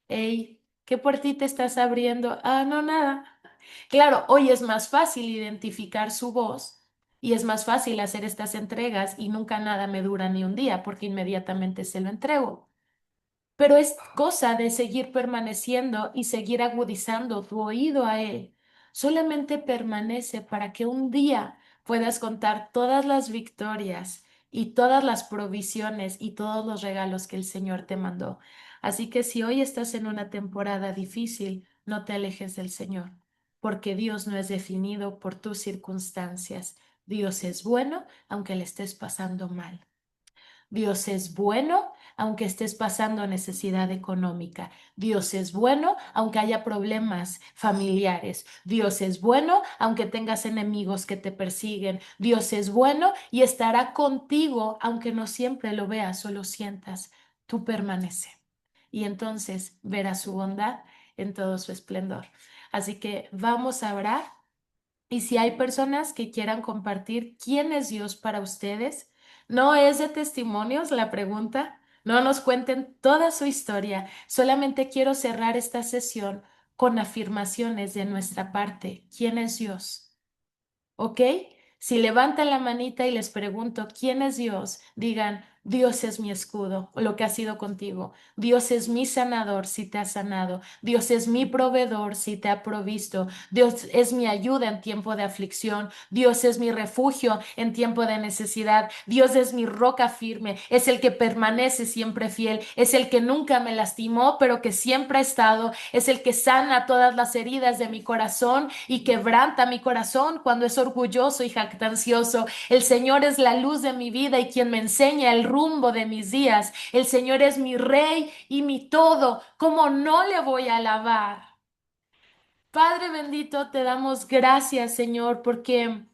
Hey, ¿qué puertita estás abriendo? Ah, no, nada. Claro, hoy es más fácil identificar su voz y es más fácil hacer estas entregas y nunca nada me dura ni un día porque inmediatamente se lo entrego. Pero es cosa de seguir permaneciendo y seguir agudizando tu oído a Él. Solamente permanece para que un día puedas contar todas las victorias y todas las provisiones y todos los regalos que el Señor te mandó. Así que si hoy estás en una temporada difícil, no te alejes del Señor, porque Dios no es definido por tus circunstancias. Dios es bueno aunque le estés pasando mal. Dios es bueno aunque estés pasando necesidad económica. Dios es bueno aunque haya problemas familiares. Dios es bueno aunque tengas enemigos que te persiguen. Dios es bueno y estará contigo aunque no siempre lo veas o lo sientas. Tú permanece. Y entonces verás su bondad en todo su esplendor. Así que vamos a orar. Y si hay personas que quieran compartir quién es Dios para ustedes, no es de testimonios la pregunta, no nos cuenten toda su historia, solamente quiero cerrar esta sesión con afirmaciones de nuestra parte. ¿Quién es Dios? ¿Ok? Si levantan la manita y les pregunto quién es Dios, digan, Dios es mi escudo, o lo que ha sido contigo. Dios es mi sanador si te ha sanado. Dios es mi proveedor si te ha provisto. Dios es mi ayuda en tiempo de aflicción. Dios es mi refugio en tiempo de necesidad. Dios es mi roca firme. Es el que permanece siempre fiel. Es el que nunca me lastimó, pero que siempre ha estado. Es el que sana todas las heridas de mi corazón y quebranta mi corazón cuando es orgulloso y jactancioso. El Señor es la luz de mi vida y quien me enseña el rumbo de mis días. El Señor es mi rey y mi todo. ¿Cómo no le voy a alabar? Padre bendito, te damos gracias, Señor, porque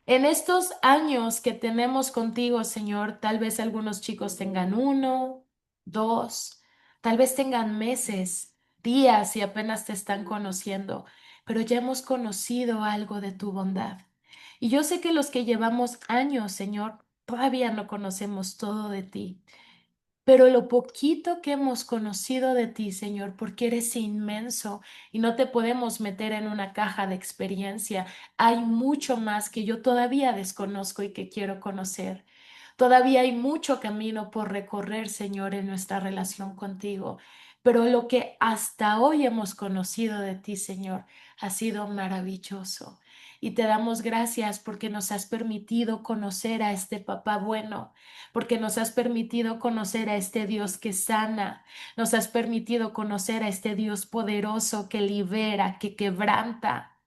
en estos años que tenemos contigo, Señor, tal vez algunos chicos tengan uno, dos, tal vez tengan meses, días y apenas te están conociendo, pero ya hemos conocido algo de tu bondad. Y yo sé que los que llevamos años, Señor, todavía no conocemos todo de ti. Pero lo poquito que hemos conocido de ti, Señor, porque eres inmenso y no te podemos meter en una caja de experiencia, hay mucho más que yo todavía desconozco y que quiero conocer. Todavía hay mucho camino por recorrer, Señor, en nuestra relación contigo. Pero lo que hasta hoy hemos conocido de ti, Señor, ha sido maravilloso. Y te damos gracias porque nos has permitido conocer a este papá bueno, porque nos has permitido conocer a este Dios que sana, nos has permitido conocer a este Dios poderoso que libera, que quebranta,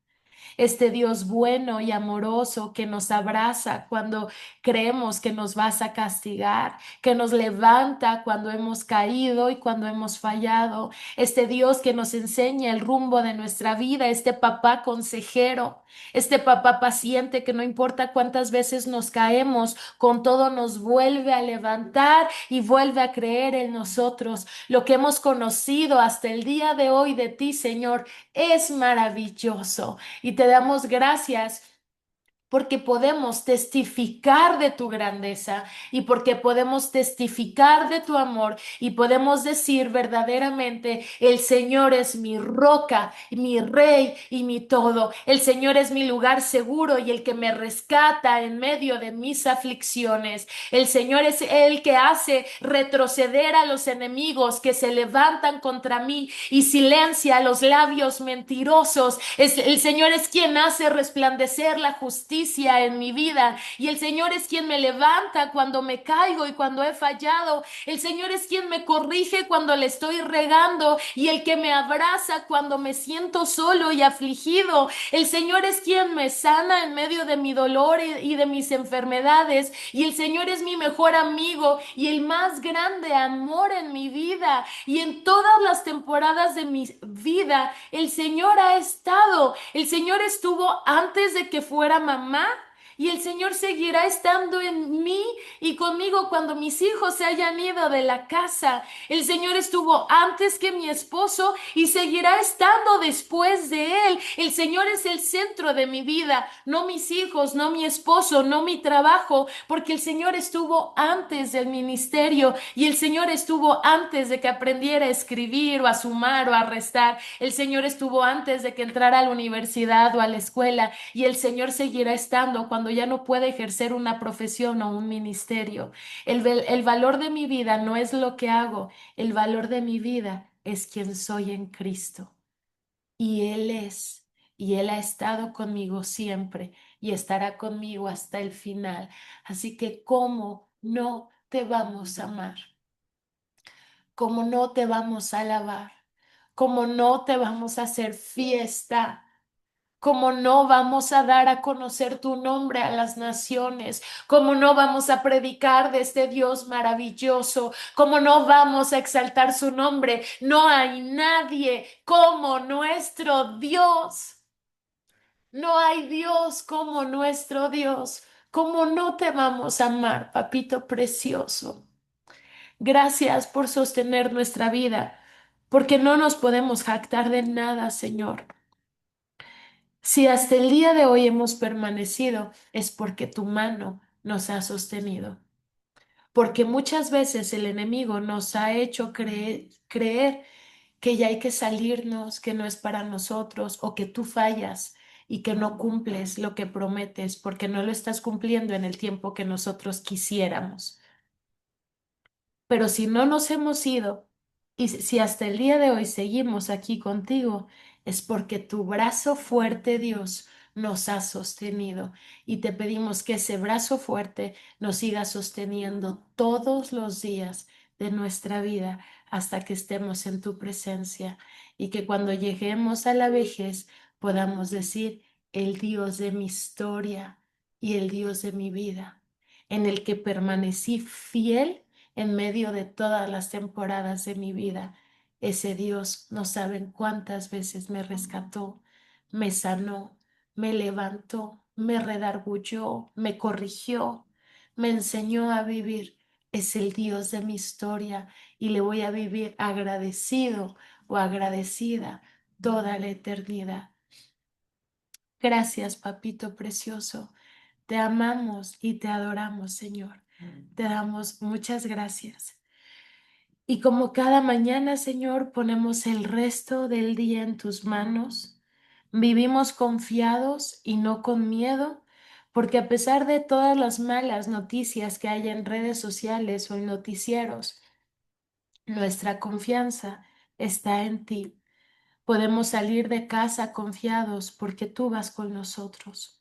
este Dios bueno y amoroso que nos abraza cuando creemos que nos vas a castigar, que nos levanta cuando hemos caído y cuando hemos fallado, este Dios que nos enseña el rumbo de nuestra vida, este papá consejero, este papá paciente que no importa cuántas veces nos caemos, con todo nos vuelve a levantar y vuelve a creer en nosotros. Lo que hemos conocido hasta el día de hoy de ti, Señor, es maravilloso y te damos gracias porque podemos testificar de tu grandeza y porque podemos testificar de tu amor y podemos decir verdaderamente, el Señor es mi roca, mi rey y mi todo. El Señor es mi lugar seguro y el que me rescata en medio de mis aflicciones. El Señor es el que hace retroceder a los enemigos que se levantan contra mí y silencia los labios mentirosos. El Señor es quien hace resplandecer la justicia en mi vida y el Señor es quien me levanta cuando me caigo y cuando he fallado. El Señor es quien me corrige cuando le estoy regando y el que me abraza cuando me siento solo y afligido. El Señor es quien me sana en medio de mi dolor y de mis enfermedades y el Señor es mi mejor amigo y el más grande amor en mi vida y en todas las temporadas de mi vida el Señor ha estado. El Señor estuvo antes de que fuera mamá. Y el Señor seguirá estando en mí y conmigo cuando mis hijos se hayan ido de la casa. El Señor estuvo antes que mi esposo y seguirá estando después de él. El Señor es el centro de mi vida, no mis hijos, no mi esposo, no mi trabajo, porque el Señor estuvo antes del ministerio y el Señor estuvo antes de que aprendiera a escribir o a sumar o a restar. El Señor estuvo antes de que entrara a la universidad o a la escuela y el Señor seguirá estando cuando ya no pueda ejercer una profesión o un ministerio. El valor de mi vida no es lo que hago, el valor de mi vida es quien soy en Cristo. Y Él es, y Él ha estado conmigo siempre y estará conmigo hasta el final. Así que, ¿cómo no te vamos a amar? ¿Cómo no te vamos a alabar? ¿Cómo no te vamos a hacer fiesta? ¿Cómo no vamos a dar a conocer tu nombre a las naciones? ¿Cómo no vamos a predicar de este Dios maravilloso? ¿Cómo no vamos a exaltar su nombre? No hay nadie como nuestro Dios. No hay Dios como nuestro Dios. ¿Cómo no te vamos a amar, papito precioso? Gracias por sostener nuestra vida, porque no nos podemos jactar de nada, Señor. Si hasta el día de hoy hemos permanecido, es porque tu mano nos ha sostenido. Porque muchas veces el enemigo nos ha hecho creer que ya hay que salirnos, que no es para nosotros o que tú fallas y que no cumples lo que prometes porque no lo estás cumpliendo en el tiempo que nosotros quisiéramos. Pero si no nos hemos ido y si hasta el día de hoy seguimos aquí contigo, es porque tu brazo fuerte, Dios, nos ha sostenido. Y te pedimos que ese brazo fuerte nos siga sosteniendo todos los días de nuestra vida hasta que estemos en tu presencia y que cuando lleguemos a la vejez podamos decir, el Dios de mi historia y el Dios de mi vida, en el que permanecí fiel en medio de todas las temporadas de mi vida. Ese Dios no saben cuántas veces me rescató, me sanó, me levantó, me redarguyó, me corrigió, me enseñó a vivir. Es el Dios de mi historia y le voy a vivir agradecido o agradecida toda la eternidad. Gracias, papito precioso. Te amamos y te adoramos, Señor. Te damos muchas gracias. Y como cada mañana, Señor, ponemos el resto del día en tus manos, vivimos confiados y no con miedo, porque a pesar de todas las malas noticias que hay en redes sociales o en noticieros, nuestra confianza está en ti. Podemos salir de casa confiados porque tú vas con nosotros.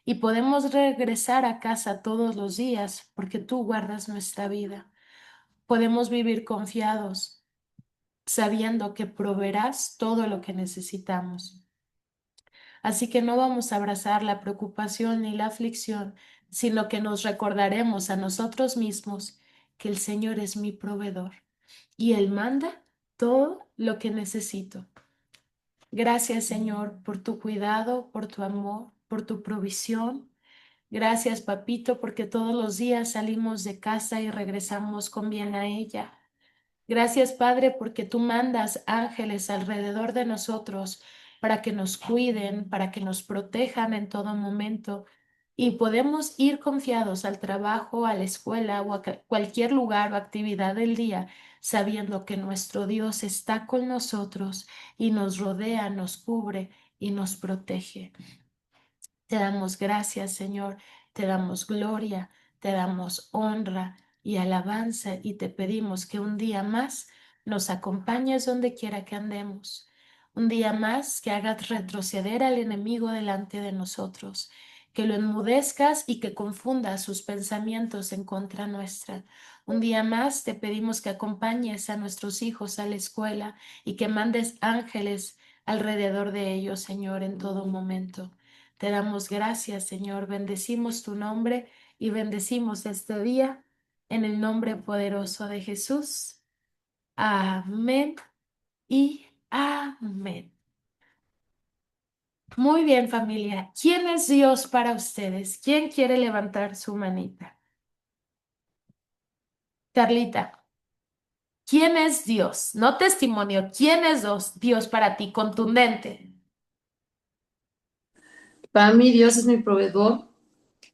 Y podemos regresar a casa todos los días porque tú guardas nuestra vida. Podemos vivir confiados sabiendo que proveerás todo lo que necesitamos. Así que no vamos a abrazar la preocupación ni la aflicción, sino que nos recordaremos a nosotros mismos que el Señor es mi proveedor y Él manda todo lo que necesito. Gracias, Señor, por tu cuidado, por tu amor, por tu provisión. Gracias, papito, porque todos los días salimos de casa y regresamos con bien a ella. Gracias, Padre, porque tú mandas ángeles alrededor de nosotros para que nos cuiden, para que nos protejan en todo momento y podemos ir confiados al trabajo, a la escuela o a cualquier lugar o actividad del día, sabiendo que nuestro Dios está con nosotros y nos rodea, nos cubre y nos protege. Te damos gracias, Señor, te damos gloria, te damos honra y alabanza y te pedimos que un día más nos acompañes donde quiera que andemos. Un día más que hagas retroceder al enemigo delante de nosotros, que lo enmudezcas y que confundas sus pensamientos en contra nuestra. Un día más te pedimos que acompañes a nuestros hijos a la escuela y que mandes ángeles alrededor de ellos, Señor, en todo momento. Te damos gracias, Señor. Bendecimos tu nombre y bendecimos este día en el nombre poderoso de Jesús. Amén y amén. Muy bien, familia. ¿Quién es Dios para ustedes? ¿Quién quiere levantar su manita? Carlita, ¿quién es Dios? No testimonio. ¿Quién es Dios para ti? Contundente. Para mí Dios es mi proveedor. Sí,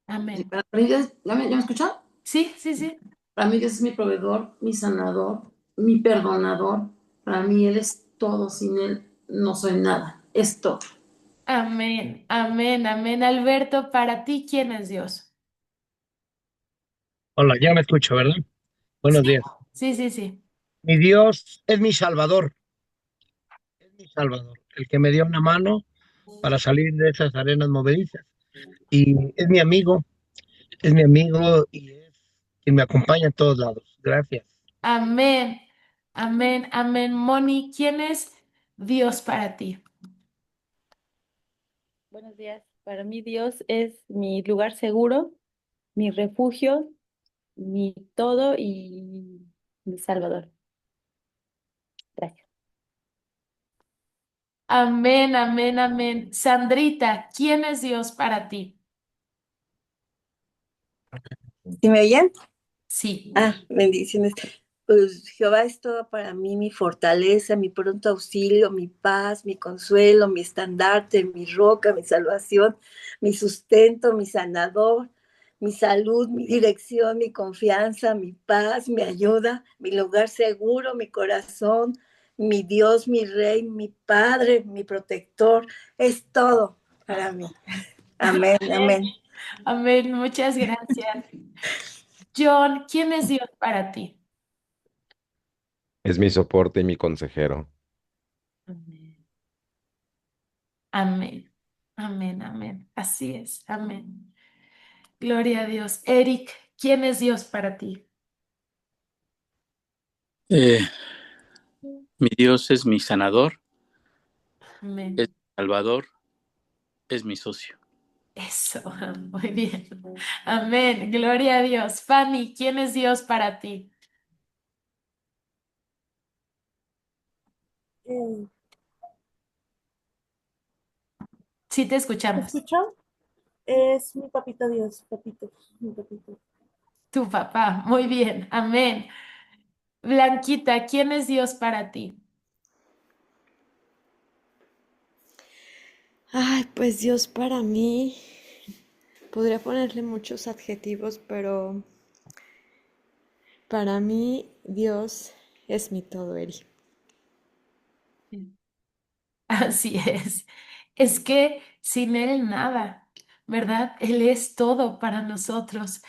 Amén. para mí Dios, ya me escuchan? Sí, sí, sí. Para mí Dios es mi proveedor, mi sanador, mi perdonador. Para mí Él es todo, sin Él no soy nada, es todo. Amén, amén, amén. Alberto, para ti, ¿quién es Dios? Hola, ya me escucho, ¿verdad? Sí, Buenos días. sí, sí, sí. Mi Dios es mi Salvador, el que me dio una mano para salir de esas arenas movedizas. Y es mi amigo y es quien me acompaña en todos lados. Gracias. Amén, amén, amén. Moni, ¿quién es Dios para ti? Buenos días. Para mí Dios es mi lugar seguro, mi refugio, mi todo y mi salvador. Gracias. Amén, amén, amén. Sandrita, ¿quién es Dios para ti? ¿Sí me oyen? Sí. Bendiciones. Pues Jehová es todo para mí, mi fortaleza, mi pronto auxilio, mi paz, mi consuelo, mi estandarte, mi roca, mi salvación, mi sustento, mi sanador, mi salud, mi dirección, mi confianza, mi paz, mi ayuda, mi lugar seguro, mi corazón, mi Dios, mi rey, mi padre, mi protector. Es todo para mí. Amén, amén. Amén, muchas gracias. John, ¿quién es Dios para ti? Es mi soporte y mi consejero. Amén, amén, amén, amén. Así es, amén. Gloria a Dios. Eric, ¿quién es Dios para ti? Eh, Mi Dios es mi sanador, es Amén. mi salvador, es mi socio. Eso, muy bien. Amén. Gloria a Dios. Fanny, ¿quién es Dios para ti? Eh, Sí, te ¿Me escuchamos. escuchan? Es mi papito Dios, papito, mi papito. Tu papá. Muy bien. Amén. Blanquita, ¿quién es Dios para ti? Ay, pues Dios para mí, podría ponerle muchos adjetivos, pero para mí Dios es mi todo, Eri. Así es. Es que sin Él nada, ¿verdad? Él es todo para nosotros.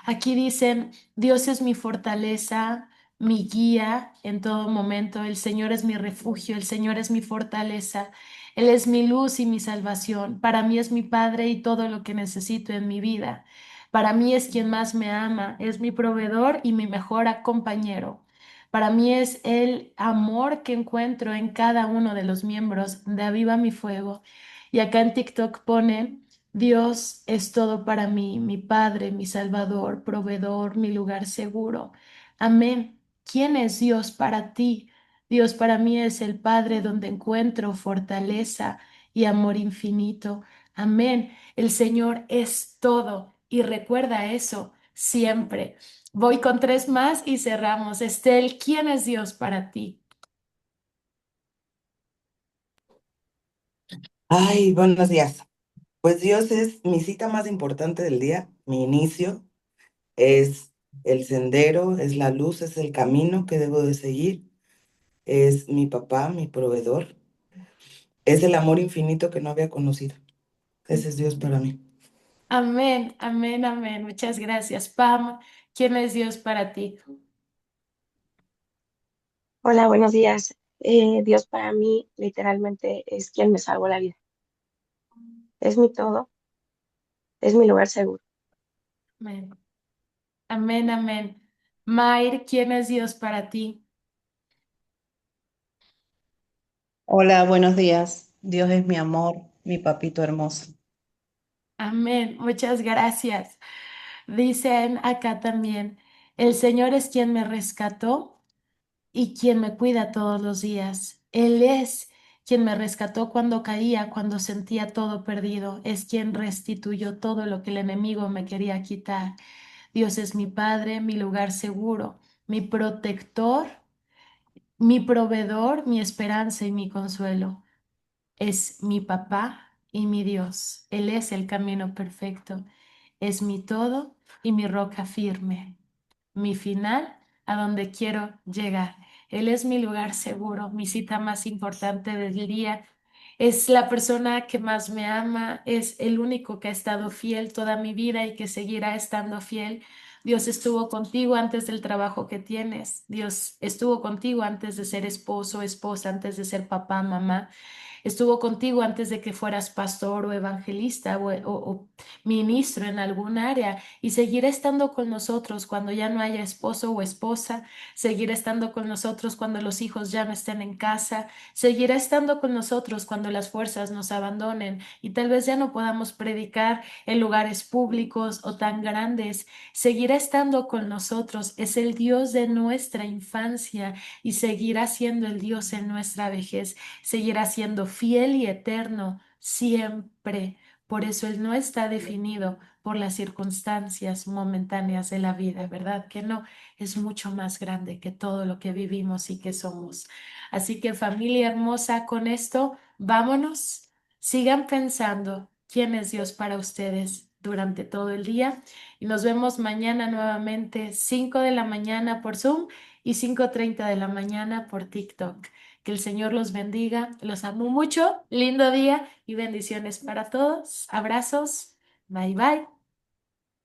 Aquí dicen, Dios es mi fortaleza, mi guía en todo momento. El Señor es mi refugio, el Señor es mi fortaleza. Él es mi luz y mi salvación. Para mí es mi Padre y todo lo que necesito en mi vida. Para mí es quien más me ama, es mi proveedor y mi mejor compañero. Para mí es el amor que encuentro en cada uno de los miembros de Aviva mi Fuego. Y acá en TikTok pone, Dios es todo para mí, mi Padre, mi Salvador, proveedor, mi lugar seguro. Amén. ¿Quién es Dios para ti? Dios para mí es el Padre donde encuentro fortaleza y amor infinito. Amén. El Señor es todo y recuerda eso siempre. Voy con tres más y cerramos. Estel, ¿quién es Dios para ti? Ay, buenos días. Pues Dios es mi cita más importante del día, mi inicio, es el sendero, es la luz, es el camino que debo de seguir, es mi papá, mi proveedor, es el amor infinito que no había conocido. Ese es Dios para mí. Amén, amén, amén. Muchas gracias. Pam, ¿quién es Dios para ti? Hola, buenos días. Dios para mí literalmente es quien me salvó la vida. Es mi todo, es mi lugar seguro. Amén, amén, amén. Mair, ¿quién es Dios para ti? Hola, buenos días. Dios es mi amor, mi papito hermoso. Amén, muchas gracias. Dicen acá también, el Señor es quien me rescató y quien me cuida todos los días. Él es quien me rescató cuando caía, cuando sentía todo perdido. Es quien restituyó todo lo que el enemigo me quería quitar. Dios es mi Padre, mi lugar seguro, mi protector, mi proveedor, mi esperanza y mi consuelo. Es mi papá y mi Dios. Él es el camino perfecto. Es mi todo y mi roca firme, mi final a donde quiero llegar. Él es mi lugar seguro, mi cita más importante del día. Es la persona que más me ama, es el único que ha estado fiel toda mi vida y que seguirá estando fiel. Dios estuvo contigo antes del trabajo que tienes. Dios estuvo contigo antes de ser esposo, esposa, antes de ser papá, mamá. Estuvo contigo antes de que fueras pastor o evangelista o ministro en algún área y seguirá estando con nosotros cuando ya no haya esposo o esposa, seguirá estando con nosotros cuando los hijos ya no estén en casa, seguirá estando con nosotros cuando las fuerzas nos abandonen y tal vez ya no podamos predicar en lugares públicos o tan grandes, seguirá estando con nosotros, es el Dios de nuestra infancia y seguirá siendo el Dios en nuestra vejez, seguirá siendo fiel y eterno siempre. Por eso Él no está definido por las circunstancias momentáneas de la vida, ¿verdad? Que no, es mucho más grande que todo lo que vivimos y que somos. Así que familia hermosa, con esto, vámonos. Sigan pensando quién es Dios para ustedes durante todo el día y nos vemos mañana nuevamente 5 de la mañana por Zoom y 5:30 de la mañana por TikTok. Que el Señor los bendiga. Los amo mucho. Lindo día y bendiciones para todos. Abrazos. Bye bye.